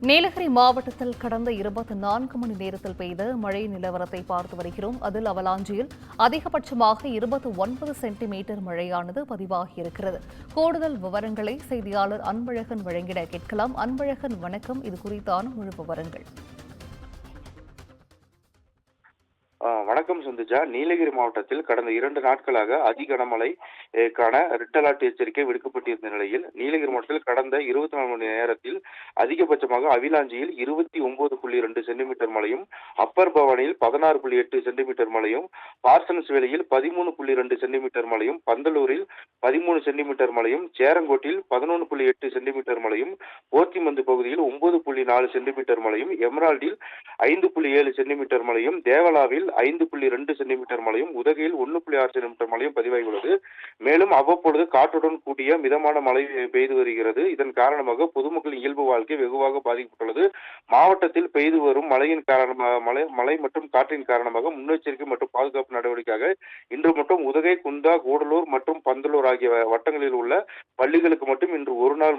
நீலகிரி மாவட்டத்தில் கடந்த 24 மணி நேரத்தில் பெய்த மழை நிலவரத்தை பார்த்து வருகிறோம். அதில் அவலாஞ்சியில் அதிகபட்சமாக 29 சென்டிமீட்டர் மழையானது பதிவாகியிருக்கிறது. கூடுதல் விவரங்களை செய்தியாளர் அன்பழகன் வழங்கிட கேட்கலாம். அன்பழகன், வணக்கம். இது குறித்தான முழு விவரங்கள். வணக்கம் சந்துஜா. நீலகிரி மாவட்டத்தில் கடந்த 2 நாட்களாக அதி கனமழைக்கான ரெட் அலர்ட் எச்சரிக்கை விடுக்கப்பட்டிருந்த நிலையில் நீலகிரி மாவட்டத்தில் கடந்த 24 மணி நேரத்தில் அதிகபட்சமாக அவிலாஞ்சியில் 29.2 சென்டிமீட்டர் மழையும், அப்பர் பவானியில் 16.8 சென்டிமீட்டர் மழையும், பார்சன்ஸ் வேலியில் 13.2 சென்டிமீட்டர் மழையும், பந்தலூரில் 13 சென்டிமீட்டர் மழையும், சேரங்கோட்டில் 11.8 சென்டிமீட்டர் மழையும், போத்திமந்து பகுதியில் 9.4 சென்டிமீட்டர் மழையும், எமரால்டில் 5.7 சென்டிமீட்டர் மழையும், தேவலாவில் 5.2 சென்டிமீட்டர் மழையும், உதகையில் 1.6 சென்டிமீட்டர் மழையும் பதிவாகியுள்ளது. மேலும் அவ்வப்பொழுது காற்றுடன் கூடிய மிதமான மழை பெய்து வருகிறது. இதன் காரணமாக பொதுமக்களின் இயல்பு வாழ்க்கை வெகுவாக பாதிக்கப்பட்டுள்ளது. மாவட்டத்தில் பெய்து வரும் மழை மற்றும் காற்றின் காரணமாக முன்னெச்சரிக்கை மற்றும் பாதுகாப்பு நடவடிக்கையாக இன்று மட்டும் உதகை, குந்தா, கூடலூர் மற்றும் பந்தலூர் ஆகிய வட்டங்களில் உள்ள பள்ளிகளுக்கு மட்டும் இன்று ஒரு நாள்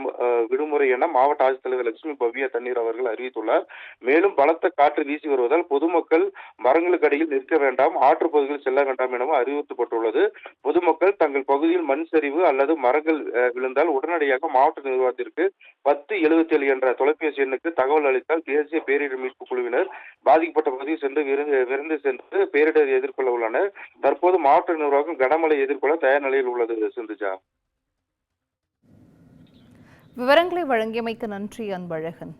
விடுமுறை என மாவட்ட ஆட்சித்தலைவர் லட்சுமி பவ்யா தண்ணீர் அவர்கள் அறிவித்துள்ளார். மேலும் பலத்த காற்று வீசி வருவதால் பொதுமக்கள் மரங்களுக்கு அடியில் நிற்க வேண்டாம், ஆற்று பகுதியில் செல்ல வேண்டாம் எனவும் அறிவுறுத்தப்பட்டுள்ளது. பொதுமக்கள் தங்கள் பகுதியில் மண் சரிவு அல்லது மரங்கள் விழுந்தால் உடனடியாக மாவட்ட நிர்வாகத்திற்கு 1077 என்ற தொலைபேசி எண்ணுக்கு தகவல் அளித்தால் தேசிய பேரிடர் மீட்பு குழுவினர் பாதிக்கப்பட்ட பகுதியில் சென்று விரைந்து சென்று பேரிடர் எதிர்கொள்ள உள்ளனர். தற்போது மாவட்ட நிர்வாகம் கனமழை எதிர்கொள்ள தயார் நிலையில் உள்ளது. சிந்துஜா, விவரங்களை வழங்கியமைக்கு நன்றி அன்பழகன்.